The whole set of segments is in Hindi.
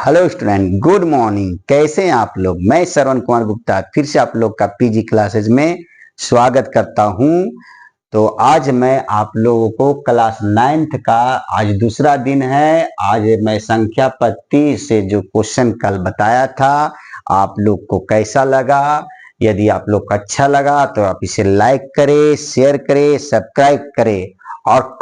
Hello student, good morning. कैसे हैं आप लोग? मैं श्रवण कुमार गुप्ता फिर से आप लोग का पीजी क्लासेस में स्वागत करता हूं। तो आज मैं आप लोगों को क्लास 9th का आज दूसरा दिन है। आज मैं संख्या पत्ती से जो क्वेश्चन कल बताया था आप लोग को कैसा लगा? यदि आप लोग को अच्छा लगा तो आप इसे लाइक करें, शेयर करें, सब्सक्राइब करें और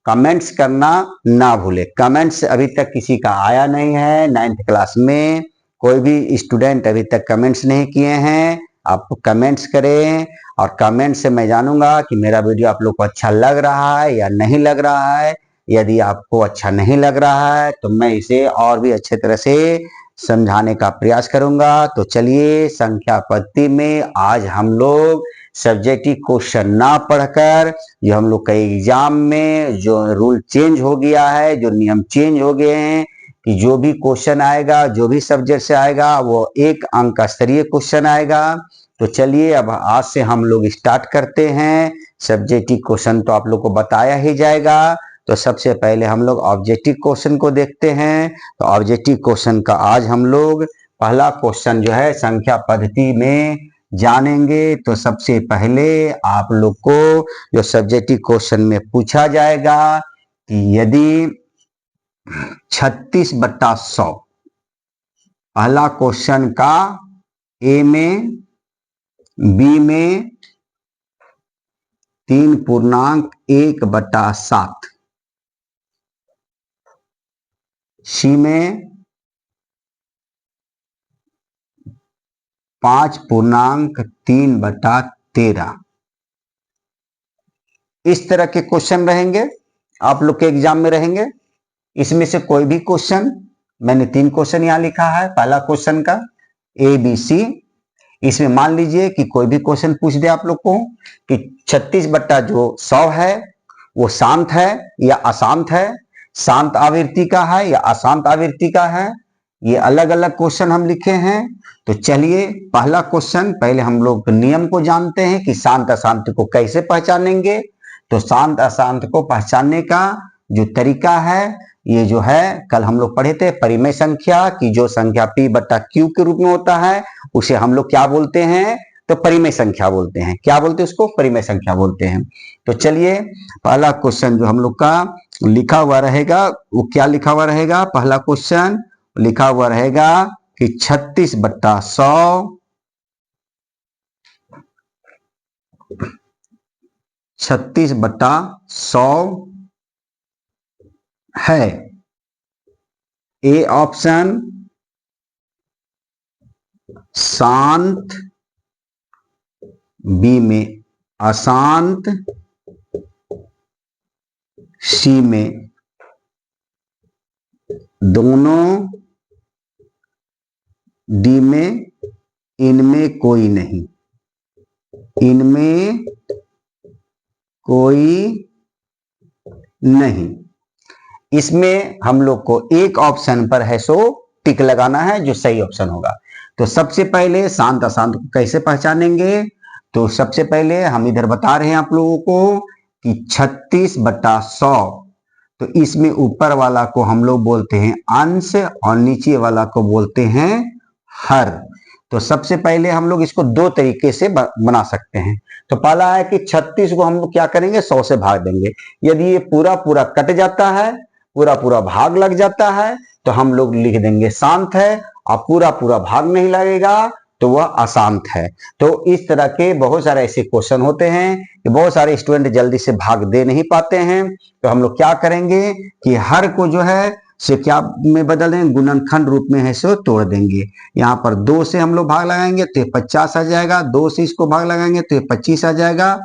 कमेंट्स करना ना भूले। कमेंट्स अभी तक किसी का आया नहीं है। 9th क्लास में कोई भी स्टूडेंट अभी तक कमेंट्स नहीं किए हैं। आप कमेंट्स करें और कमेंट से मैं जानूंगा कि मेरा वीडियो आप लोग को अच्छा लग रहा है या नहीं लग रहा है। यदि आपको अच्छा नहीं लग रहा है तो मैं इसे और भी अच्छे तरह से समझाने का प्रयास करूंगा। तो चलिए, संख्या पत्ती में आज हम लोग सब्जेक्टिव क्वेश्चन ना पढ़कर जो हम लोग का एग्जाम में जो रूल चेंज हो गया है, जो नियम चेंज हो गए हैं कि जो भी क्वेश्चन आएगा, जो भी सब्जेक्ट से आएगा वो 1 अंक का स्तरीय क्वेश्चन आएगा। तो चलिए अब आज से हम लोग स्टार्ट करते हैं। सब्जेक्टिव क्वेश्चन तो आप लोग को बताया ही जाएगा। तो सबसे पहले हम लोग ऑब्जेक्टिव क्वेश्चन को देखते हैं। तो ऑब्जेक्टिव क्वेश्चन का आज हम लोग पहला क्वेश्चन जो है संख्या पद्धति में जानेंगे। तो सबसे पहले आप लोग को जो सब्जेक्टिव क्वेश्चन में पूछा जाएगा कि यदि 36/100 पहला क्वेश्चन का ए में, बी में 3.1/7, सी में 5.3/13 इस तरह के क्वेश्चन रहेंगे, आप लोग के एग्जाम में रहेंगे। इसमें से कोई भी क्वेश्चन, मैंने 3 क्वेश्चन यहां लिखा है पहला क्वेश्चन का ए बी सी। इसमें मान लीजिए कि कोई भी क्वेश्चन पूछ दे आप लोग को कि 36/100 है वो शांत है या अशांत है, शांत आवृत्ति का है या अशांत आवृत्ति का है। ये अलग अलग क्वेश्चन हम लिखे हैं। तो चलिए पहला क्वेश्चन, पहले हम लोग नियम को जानते हैं कि शांत अशांत को कैसे पहचानेंगे। तो शांत अशांत को पहचानने का जो तरीका है, ये जो है कल हम लोग पढ़े थे परिमेय संख्या की, जो संख्या p/q के रूप में होता है उसे हम लोग क्या बोलते हैं? तो परिमेय संख्या बोलते हैं। क्या बोलते हैं उसको? परिमेय संख्या बोलते हैं। तो चलिए पहला क्वेश्चन जो हम लोग का लिखा हुआ रहेगा वो क्या लिखा हुआ रहेगा? पहला क्वेश्चन लिखा हुआ रहेगा कि 36/100 है। ए ऑप्शन शांत, बी में अशांत, सी में दोनों, डी में इनमें कोई नहीं, इनमें कोई नहीं। इसमें हम लोग को एक ऑप्शन पर है सो टिक लगाना है जो सही ऑप्शन होगा। तो सबसे पहले शांत अशांत को कैसे पहचानेंगे? तो सबसे पहले हम इधर बता रहे हैं आप लोगों को कि 36/100, तो इसमें ऊपर वाला को हम लोग बोलते हैं अंश और नीचे वाला को बोलते हैं हर। तो सबसे पहले हम लोग इसको 2 तरीके से बना सकते हैं। तो पहला है कि 36 को हम लोग क्या करेंगे? 100 से भाग देंगे। यदि ये पूरा पूरा कट जाता है, पूरा पूरा भाग लग जाता है, तो हम लोग लिख देंगे शांत है, और पूरा पूरा भाग नहीं लगेगा तो वह अशांत है। तो इस तरह के बहुत सारे ऐसे क्वेश्चन होते हैं कि बहुत सारे स्टूडेंट जल्दी से भाग दे नहीं पाते हैं। तो हम लोग क्या करेंगे कि हर को जो है से क्या में बदल देंगे? गुणनखंड रूप में है सो तोड़ देंगे। यहाँ पर 2 से हम लोग भाग लगाएंगे तो 50 आ जाएगा, 2 से इसको भाग लगाएंगे तो 25 आ जाएगा।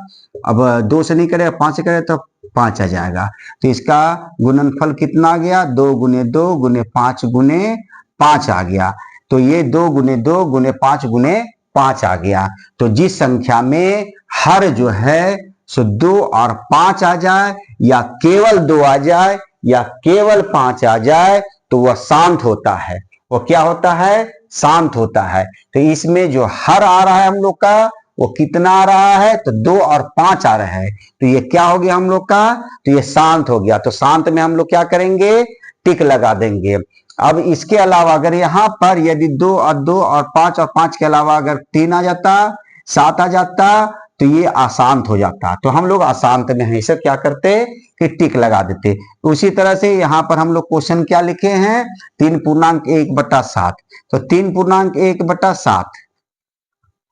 अब 2 से नहीं करेगा, 5 से करेगा तो 5 आ जाएगा। तो इसका गुणनफल कितना आ गया? 2 × 2 × 5 × 5 आ गया। तो ये 2 × 2 × 5 × 5 आ गया। तो जिस संख्या में हर जो है सो 2 और 5 आ जाए, या केवल 2 आ जाए या केवल 5 आ जाए, तो वह शांत होता है। वो क्या होता है? शांत होता है। तो इसमें जो हर आ रहा है हम लोग का वो कितना आ रहा है? तो 2 और 5 आ रहा है। तो ये क्या हो गया हम लोग का? तो ये शांत हो गया। तो शांत में हम लोग क्या करेंगे? टिक लगा देंगे। अब इसके अलावा अगर यहाँ पर यदि 2 और 2 और 5 और 5 के अलावा अगर 3 आ जाता, 7 आ जाता, तो ये अशांत हो जाता। तो हम लोग अशांत में हमेशा क्या करते कि टिक लगा देते। उसी तरह से यहाँ पर हम लोग क्वेश्चन क्या लिखे हैं, 3.1/7। तो 3.1/7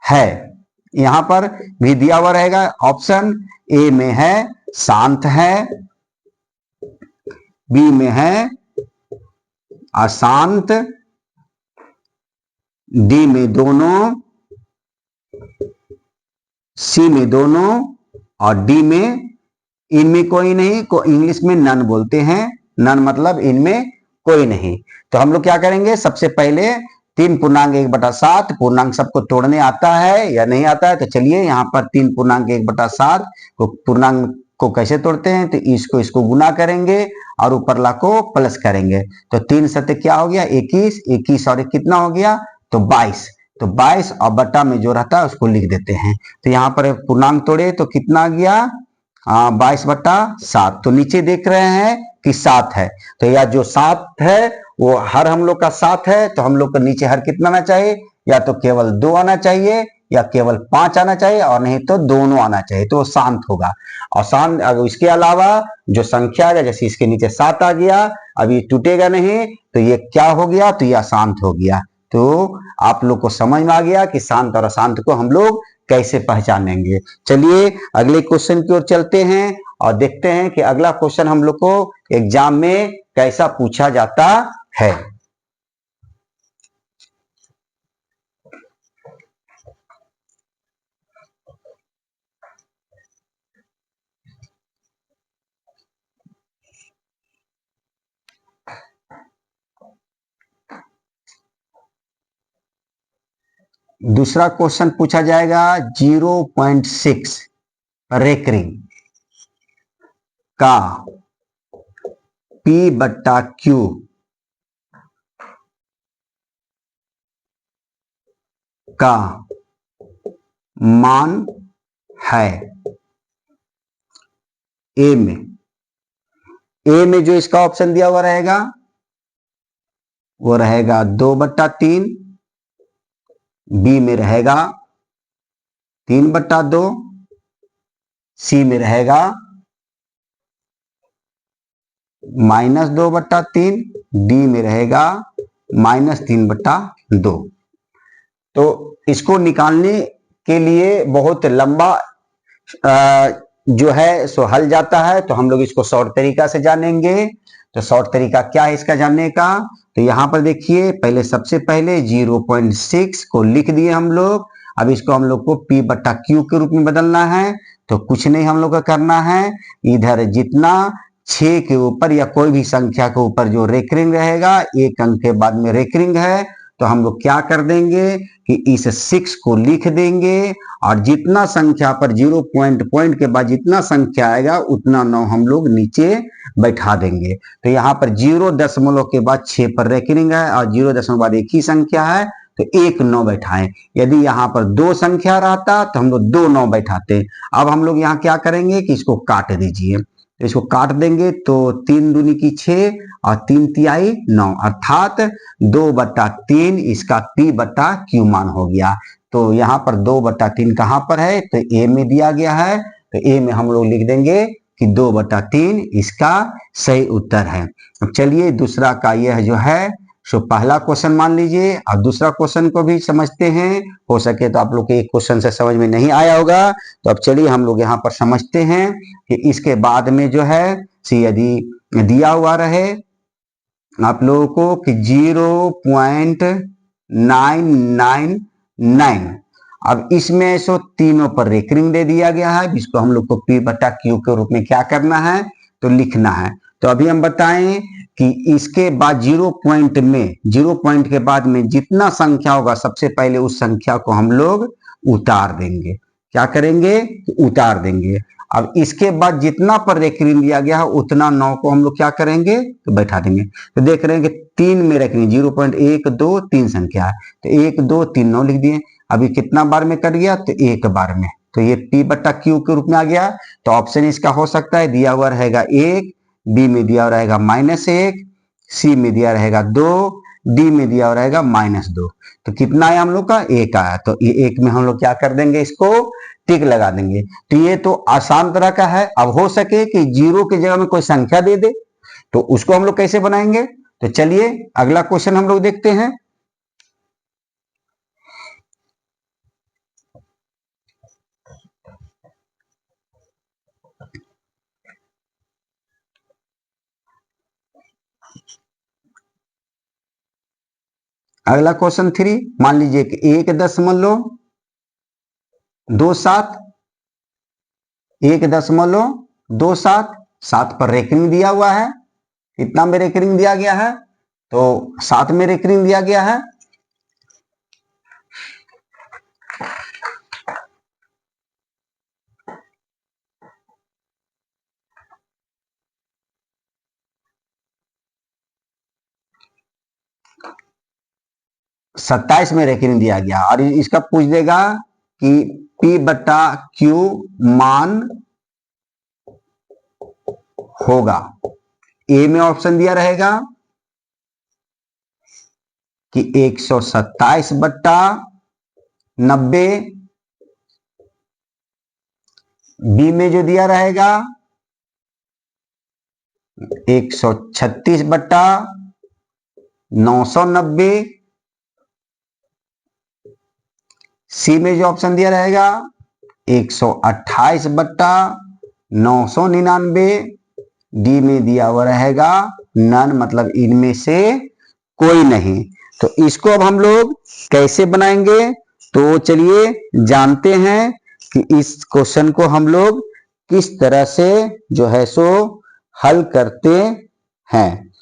है, यहां पर भी दिया हुआ रहेगा। ऑप्शन ए में है शांत है, बी में है अशांत, डी में दोनों, सी में दोनों और डी में इनमें कोई नहीं, को इंग्लिश में नन बोलते हैं। नन मतलब इनमें कोई नहीं। तो हम लोग क्या करेंगे, सबसे पहले 3.1/7 पूर्णांक सबको तोड़ने आता है या नहीं आता है, तो चलिए यहाँ पर 3.1/7 को पूर्णांक को कैसे तोड़ते हैं, तो इसको गुना करेंगे और ऊपर ला को प्लस करेंगे। तो 3 सत्ते क्या हो गया 21, 21 और कितना हो गया तो 22। तो 22 और बटा में जो रहता है उसको लिख देते हैं। तो यहाँ पर पूर्णांक तोड़े तो कितना आ गया 22/7। तो नीचे देख रहे हैं कि 7 है, तो यह जो 7 है वो हर हम लोग का 7 है, तो हम लोग को नीचे हर कितना आना चाहिए, या तो केवल 2 आना चाहिए या केवल 5 आना चाहिए और नहीं तो दोनों आना चाहिए, तो शांत होगा। और शांत इसके अलावा जो संख्या है, जैसे इसके नीचे 7 आ गया, अब ये टूटेगा नहीं, तो ये क्या हो गया, तो यह शांत हो गया। तो आप लोग को समझ में आ गया कि शांत और अशांत को हम लोग कैसे पहचानेंगे। चलिए अगले क्वेश्चन की ओर चलते हैं और देखते हैं कि अगला क्वेश्चन हम लोग को एग्जाम में कैसा पूछा जाता है। दूसरा क्वेश्चन पूछा जाएगा 0.6 रेकरिंग का P/Q का मान है। ए में जो इसका ऑप्शन दिया हुआ रहेगा वो रहेगा 2/3, बी में रहेगा 3/2, सी में रहेगा -2/3, डी में रहेगा -3/2। तो इसको निकालने के लिए बहुत लंबा जो है सो हल जाता है, तो हम लोग इसको शॉर्ट तरीका से जानेंगे। तो शॉर्ट तरीका क्या है इसका जानने का, तो यहां पर देखिए पहले सबसे पहले 0.6 को लिख दिए हम लोग। अब इसको हम लोग को P/Q के रूप में बदलना है। तो कुछ नहीं हम लोग का करना है, इधर जितना 6 के ऊपर या कोई भी संख्या के ऊपर जो रेकरिंग रहेगा, एक अंक के बाद में रेकरिंग है, तो हम लोग क्या कर देंगे कि इस 6 को लिख देंगे और जितना संख्या पर 0 पॉइंट के बाद जितना संख्या आएगा उतना 9 हम लोग नीचे बैठा देंगे। तो यहाँ पर 0 के बाद 6 पर रेकरिंग है और 0 बाद एक ही संख्या है, तो 1 9 बैठाएं। यदि यहाँ पर 2 संख्या रहता तो हम लोग 2 9 बैठाते। अब हम लोग यहाँ क्या करेंगे कि इसको काट दीजिए, तो इसको काट देंगे तो 3 दूनी की 6 और 3 तिहाई 9, अर्थात 2/3 इसका P/Q मान हो गया। तो यहाँ पर 2/3 कहां पर है, तो ए में दिया गया है, तो ए में हम लोग लिख देंगे कि 2/3 इसका सही उत्तर है। अब चलिए दूसरा का यह जो है सो पहला क्वेश्चन मान लीजिए और दूसरा क्वेश्चन को भी समझते हैं। हो सके तो आप लोग के एक क्वेश्चन से समझ में नहीं आया होगा, तो अब चलिए हम लोग यहाँ पर समझते हैं कि इसके बाद में जो है यदि दिया हुआ रहे आप लोगों को कि 0.999, अब इसमें सो तीनों पर रेकरिंग दे दिया गया है, जिसको हम लोग को P/Q के रूप में क्या करना है, तो लिखना है। तो अभी हम बताएं कि इसके बाद 0 पॉइंट के बाद में जितना संख्या होगा सबसे पहले उस संख्या को हम लोग उतार देंगे। क्या करेंगे, उतार देंगे। अब इसके बाद जितना पर रेकरिंग दिया गया है उतना 9 को हम लोग क्या करेंगे, तो बैठा देंगे। तो देख रहे हैं कि 3 में रेकरिंग 0.123 संख्या है, तो 1 2 3 9 लिख दिए। अभी कितना बार में कट गया, तो एक बार में, तो ये P/Q के रूप में आ गया। तो ऑप्शन इसका हो सकता है दिया हुआ रहेगा 1, बी में दिया हुआ रहेगा -1 सी में दिया रहेगा 2, डी में दिया रहेगा -2। तो कितना आया हम लोग का? 1 आया। तो ये 1 में हम लोग क्या कर देंगे? इसको टिक लगा देंगे। तो ये तो आसान तरह का है। अब हो सके कि 0 की जगह में कोई संख्या दे दे, तो उसको हम लोग कैसे बनाएंगे? तो चलिए अगला क्वेश्चन हम लोग देखते हैं। अगला क्वेश्चन 3, मान लीजिए कि 1.27, 1.27, 7 पर रेकरिंग दिया हुआ है। कितना में रेकरिंग दिया गया है? तो 7 में रेकरिंग दिया गया है। सत्ताईस में रेकरिंग दिया गया और इसका पूछ देगा कि P/Q मान होगा। ए में ऑप्शन दिया रहेगा कि 127/90, बी में जो दिया रहेगा 136/990, सी में जो ऑप्शन दिया रहेगा 128/999, डी में दिया हुआ रहेगा नन, मतलब इनमें से कोई नहीं। तो इसको अब हम लोग कैसे बनाएंगे? तो चलिए जानते हैं कि इस क्वेश्चन को हम लोग किस तरह से जो है सो हल करते हैं।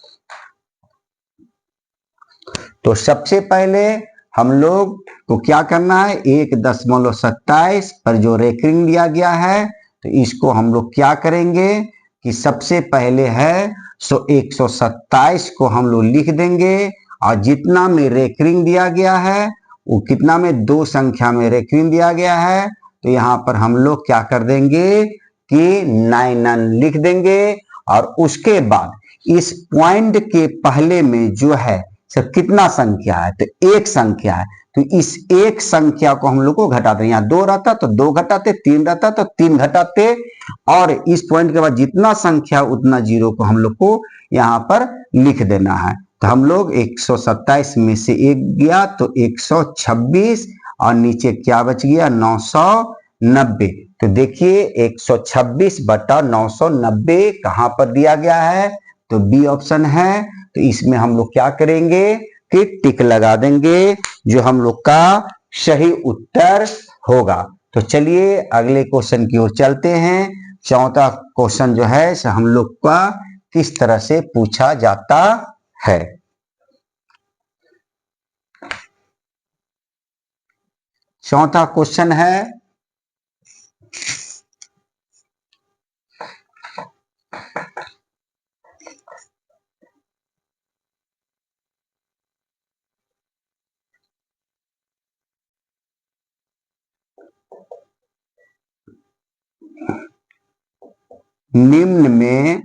तो सबसे पहले हम लोग को क्या करना है? 1.27 पर जो रेकरिंग दिया गया है, तो इसको हम लोग क्या करेंगे कि सबसे पहले है सो 127 को हम लोग लिख देंगे और जितना में रेकरिंग दिया गया है वो कितना में 2 संख्या में रेकरिंग दिया गया है, तो यहाँ पर हम लोग क्या कर देंगे कि 9 लिख देंगे। और उसके बाद इस पॉइंट के पहले में जो है सब कितना संख्या है? तो 1 संख्या है। तो इस 1 संख्या को हम लोग को घटा दें। यहाँ 2 रहता तो 2 घटाते, 3 रहता तो 3 घटाते, और इस पॉइंट के बाद जितना संख्या उतना 0 को हम लोग को यहाँ पर लिख देना है। तो हम लोग 127 में से 1 गया तो 126 और नीचे क्या बच गया? 990। तो देखिए 126/990 कहां पर दिया गया है? तो बी ऑप्शन है। तो इसमें हम लोग क्या करेंगे कि टिक लगा देंगे, जो हम लोग का सही उत्तर होगा। तो चलिए अगले क्वेश्चन की ओर चलते हैं। चौथा क्वेश्चन जो है हम लोग का किस तरह से पूछा जाता है। चौथा क्वेश्चन है निम्न में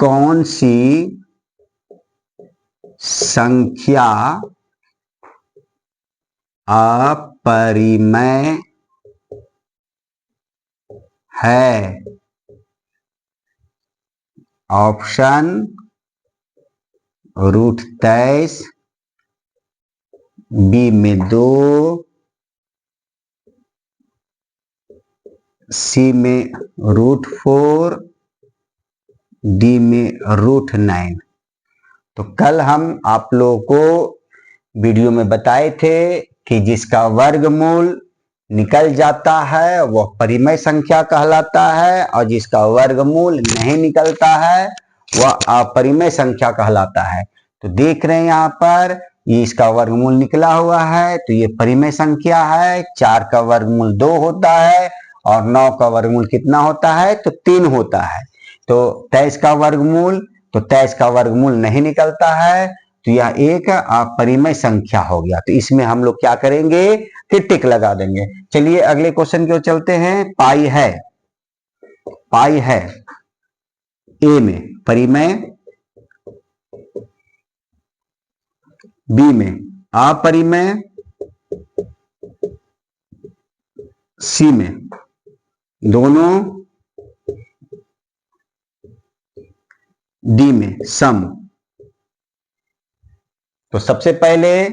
कौन सी संख्या अपरिमेय है? ऑप्शन √23, बी में 2, सी में √4, डी में √9। तो कल हम आप लोगों को वीडियो में बताए थे कि जिसका वर्गमूल निकल जाता है वह परिमेय संख्या कहलाता है, और जिसका वर्गमूल नहीं निकलता है वह अपरिमेय संख्या कहलाता है। तो देख रहे हैं यहाँ पर ये इसका वर्गमूल निकला हुआ है, तो ये परिमेय संख्या है। 4 का वर्गमूल 2 होता है और 9 का वर्गमूल कितना होता है? तो 3 होता है। तो 23 का वर्गमूल, तो 23 का वर्गमूल नहीं निकलता है, तो यह एक अपरिमेय संख्या हो गया। तो इसमें हम लोग क्या करेंगे कि टिक लगा देंगे। चलिए अगले क्वेश्चन की ओर चलते हैं। पाई है पाई है ए में, परिमेय बी में, अपरिमेय सी में, दोनों डी में, सम। तो सबसे पहले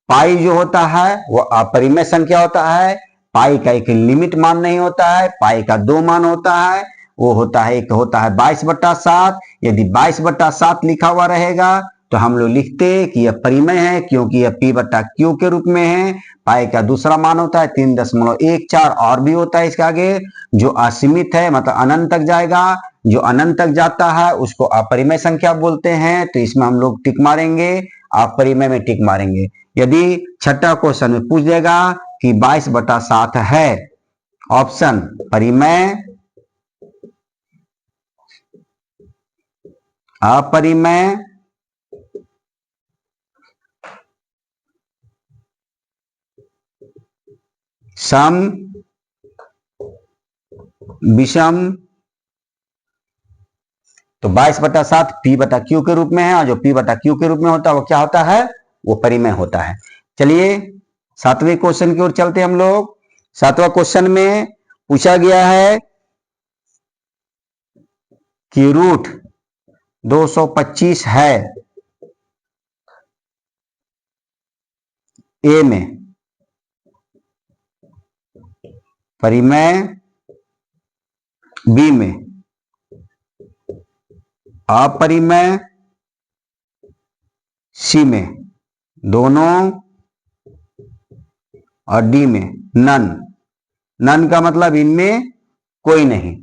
पाई जो होता है वो अपरिमेय संख्या होता है। पाई का एक लिमिट मान नहीं होता है, पाई का दो मान होता है। वो होता है, एक होता है 22/7। यदि 22/7 लिखा हुआ रहेगा तो हम लोग लिखते कि यह परिमेय है, क्योंकि यह P/Q के रूप में है। पाई का दूसरा मान होता है 3.14, और भी होता है इसके आगे जो असीमित है, मतलब अनंत तक जाएगा। जो अनंत तक जाता है उसको अपरिमेय संख्या बोलते हैं। तो इसमें हम लोग टिक मारेंगे, अपरिमेय में टिक मारेंगे। यदि छठा क्वेश्चन में पूछ देगा कि 22/7 है, ऑप्शन परिमेय, अपरिमेय, सम, विषम। तो 22/7 P/Q के रूप में है, और जो P/Q के रूप में होता है वो क्या होता है, वो परिमेय होता है। चलिए सातवें क्वेश्चन की ओर चलते हम लोग। सातवां क्वेश्चन में पूछा गया है कि रूट 225 है ए में, परिमेय बी में, अपरिमेय सी में, दोनों, और डी में नन। नन का मतलब इनमें कोई नहीं।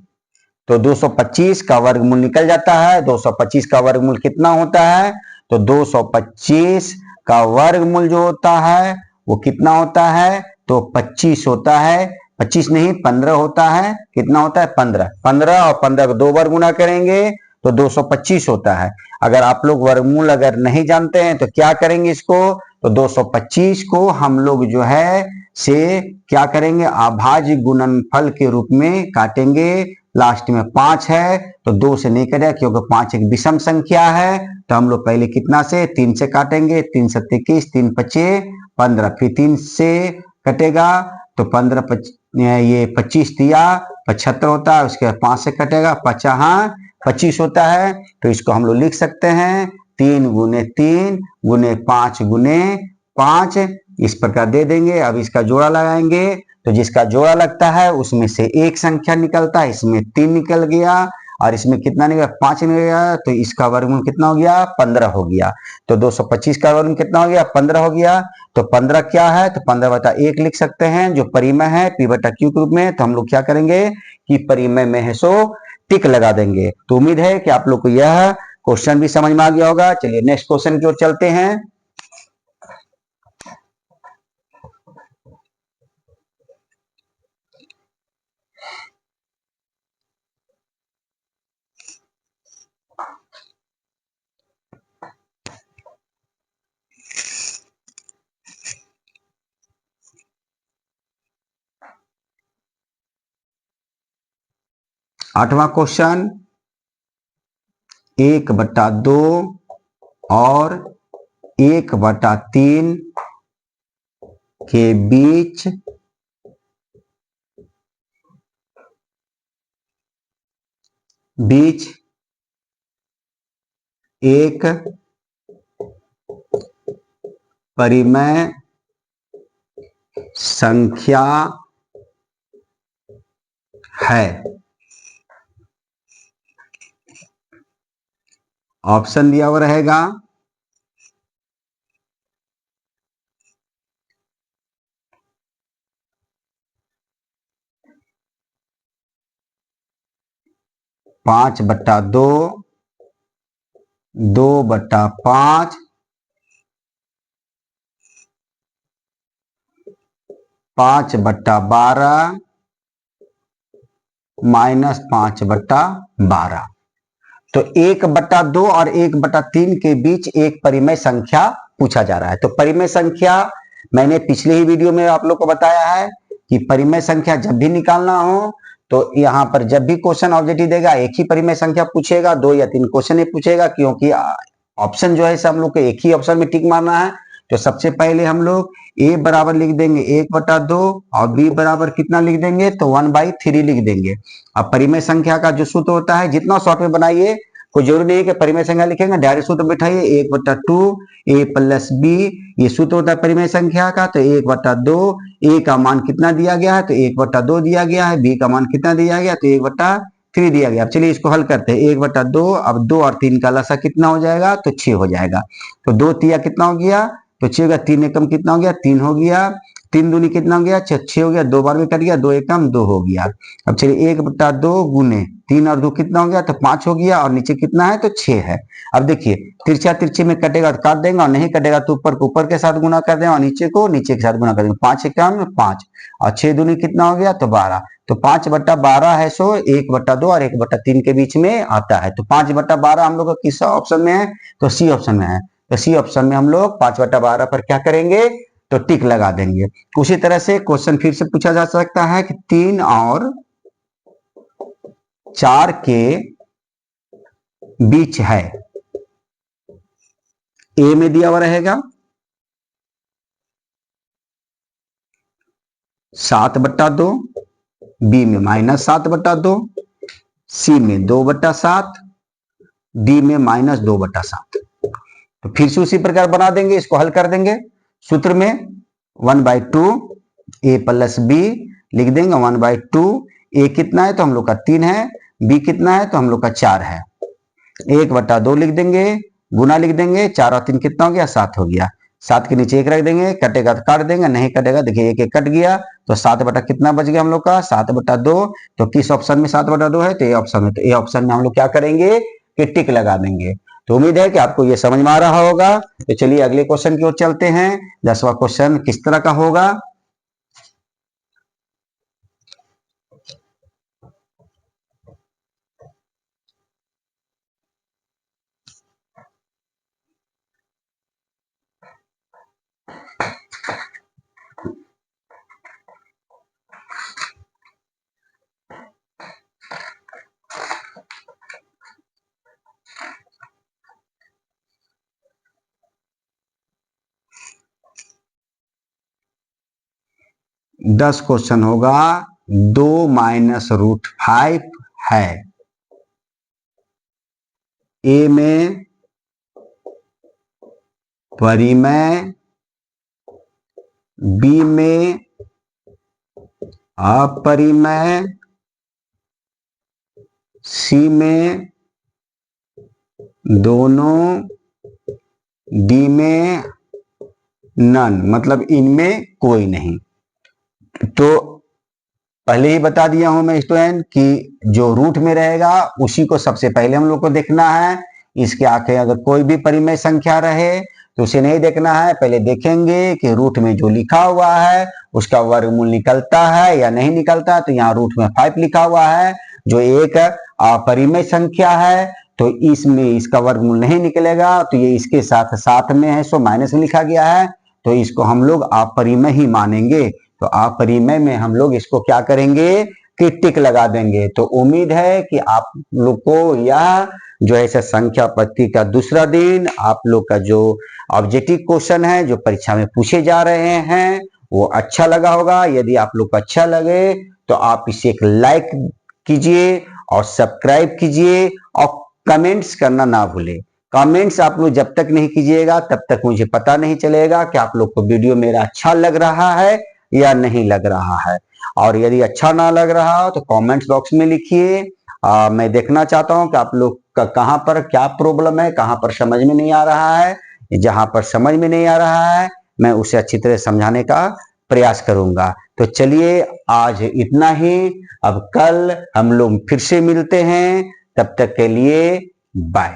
तो 225 का वर्गमूल निकल जाता है। 225 का वर्गमूल कितना होता है, तो 225 का वर्गमूल जो होता है वो कितना होता है, तो 25 होता है। 25 नहीं 15 होता है। कितना होता है, 15। 15 और 15 को दो बार गुणा करेंगे तो 225 होता है। अगर आप लोग वर्गमूल अगर नहीं जानते हैं तो क्या करेंगे इसको, तो 225 को हम लोग जो है से क्या करेंगे, अभाज्य गुणनफल के रूप में काटेंगे। लास्ट में 5 है तो 2 से नहीं कटेगा, क्योंकि 5 एक विषम संख्या है। तो हम लोग पहले कितना से, 3 से काटेंगे। 3 7 21, 3 5 15, फिर 3 से कटेगा तो 15 ये 25 दिया 75 होता है। उसके बाद 5 से कटेगा 25 होता है। तो इसको हम लोग लिख सकते हैं 3 × 3 × 5 × 5, इस प्रकार दे देंगे। अब इसका जोड़ा लगाएंगे तो जिसका जोड़ा लगता है उसमें से एक संख्या निकलता है। इसमें 3 निकल गया और इसमें कितना निकला, 5 निकल गया। तो इसका वर्गमूल कितना हो गया, 15 हो गया। तो 225 का वर्गमूल कितना हो गया, 15 हो गया। तो 15 क्या है, तो 15/1 लिख सकते हैं जो परिमेय है P/Q के रूप में। तो हम लोग क्या करेंगे कि परिमेय में है सो टिक लगा देंगे। तो उम्मीद है कि आप लोग को यह क्वेश्चन भी समझ में आ गया होगा। चलिए नेक्स्ट क्वेश्चन की ओर चलते हैं। 8वां क्वेश्चन, 1/2 और 1/3 के बीच एक परिमेय संख्या है। ऑप्शन दिया हुआ रहेगा 5/2, 2/5, 5/12, -5/12। तो 1/2 और 1/3 के बीच एक परिमेय संख्या पूछा जा रहा है। तो परिमेय संख्या मैंने पिछले ही वीडियो में आप लोग को बताया है कि परिमेय संख्या जब भी निकालना हो तो यहाँ पर जब भी क्वेश्चन ऑब्जेक्टिव देगा एक ही परिमेय संख्या पूछेगा, 2 या 3 क्वेश्चन ही पूछेगा, क्योंकि ऑप्शन जो है सब हम लोग को एक ही ऑप्शन में टिक मारना है। तो सबसे पहले हम लोग ए बराबर लिख देंगे 1/2 और बी बराबर कितना लिख देंगे, तो 1/3 लिख देंगे। अब परिमेय संख्या का जो सूत्र होता है, जितना शॉर्ट में बनाइए, कोई जरूरी नहीं है कि परिमेय संख्या लिखेंगे, डायरेक्ट सूत्र बैठाइए 1/2 ए प्लस बी, ये सूत्र होता है परिमेय संख्या का। तो 1/2, ए का मान कितना दिया गया है, तो 1/2 दिया गया है, बी का मान कितना दिया गया, तो 1/3 दिया गया। अब चलिए इसको हल करते हैं। 1/2, अब 2 और 3 का लसा कितना हो जाएगा, तो 6 हो जाएगा। तो 2 तिया कितना हो गया, तो 6 होगा, 3 एकम कितना हो गया, 3 हो गया, 3 दूनी कितना हो गया, 6 हो गया, 2 बार में कट गया, 2 एकम 2 हो गया। अब चलिए 1/2 गुने 3 और 2 कितना हो गया, तो 5 हो गया, और नीचे कितना है, तो 6 है। अब देखिए तिरछा तिरछे में कटेगा तो काट देंगे, और नहीं कटेगा तो ऊपर को ऊपर के साथ गुना कर देंगे, और नीचे को नीचे के साथ गुना कर देंगे। 5 एकम 5 और 6 दूनी कितना हो गया, तो 12। तो 5/12 है, सो 1/2 और 1/3 के बीच में आता है। तो 5/12 हम लोग का किस ऑप्शन में है, तो सी ऑप्शन में है। तो सी ऑप्शन में हम लोग 5/12 पर क्या करेंगे, तो टिक लगा देंगे। उसी तरह से क्वेश्चन फिर से पूछा जा सकता है कि 3 और 4 के बीच है, ए में दिया हुआ रहेगा 7/2, बी में -7/2, सी में 2/7, डी में -2/7। तो फिर से उसी प्रकार बना देंगे, इसको हल कर देंगे। सूत्र में 1/2 ए प्लस बी लिख देंगे, 1/2 ए कितना है, तो हम लोग का 3 है, बी कितना है, तो हम लोग का 4 है। 1/2 लिख देंगे, गुना लिख देंगे, 4 और 3 कितना हो गया, 7 हो गया। 7 के नीचे 1 रख देंगे, कटेगा तो काट देंगे, नहीं कटेगा देखिए 1 कट गया, तो 7 बटा कितना बच गया हम लोग का, 7/2। तो किस ऑप्शन में 7/2 है, तो ए ऑप्शन में। तो ए ऑप्शन में हम लोग क्या करेंगे कि टिक लगा देंगे। तो उम्मीद है कि आपको ये समझ में आ रहा होगा। तो चलिए अगले क्वेश्चन की ओर चलते हैं। 10वां क्वेश्चन किस तरह का होगा। दस क्वेश्चन होगा। 2 -√5 है। ए में परिमेय, बी में अपरिमेय, सी में दोनों, डी में नन, मतलब इनमें कोई नहीं। तो पहले ही बता दिया हूं मैं स्टूडेंट कि जो रूट में रहेगा उसी को सबसे पहले हम लोग को देखना है। इसके आगे अगर कोई भी परिमेय संख्या रहे तो उसे नहीं देखना है, पहले देखेंगे कि रूट में जो लिखा हुआ है उसका वर्गमूल निकलता है या नहीं निकलता। तो यहाँ रूट में 5 लिखा हुआ है, जो एक अपरिमेय संख्या है, तो इसमें इसका वर्गमूल नहीं निकलेगा, तो ये इसके साथ साथ में है, सो माइनस में लिखा गया है, तो इसको हम लोग अपरिमेय ही मानेंगे। तो अपरिमेय में हम लोग इसको क्या करेंगे कि टिक लगा देंगे। तो उम्मीद है कि आप लोग को यह जो है संख्या पद्धति का दूसरा दिन आप लोग का जो ऑब्जेक्टिव क्वेश्चन है जो परीक्षा में पूछे जा रहे हैं वो अच्छा लगा होगा। यदि आप लोग को अच्छा लगे तो आप इसे एक लाइक कीजिए और सब्सक्राइब कीजिए और कमेंट्स करना ना भूलें। कमेंट्स आप लोग जब तक नहीं कीजिएगा तब तक मुझे पता नहीं चलेगा कि आप लोग को वीडियो मेरा अच्छा लग रहा है या नहीं लग रहा है। और यदि अच्छा ना लग रहा हो तो कमेंट्स बॉक्स में लिखिए। मैं देखना चाहता हूं कि आप लोग का कहां पर क्या प्रॉब्लम है, कहां पर समझ में नहीं आ रहा है। जहां पर समझ में नहीं आ रहा है मैं उसे अच्छी तरह समझाने का प्रयास करूंगा। तो चलिए आज इतना ही। अब कल हम लोग फिर से मिलते हैं, तब तक के लिए बाय।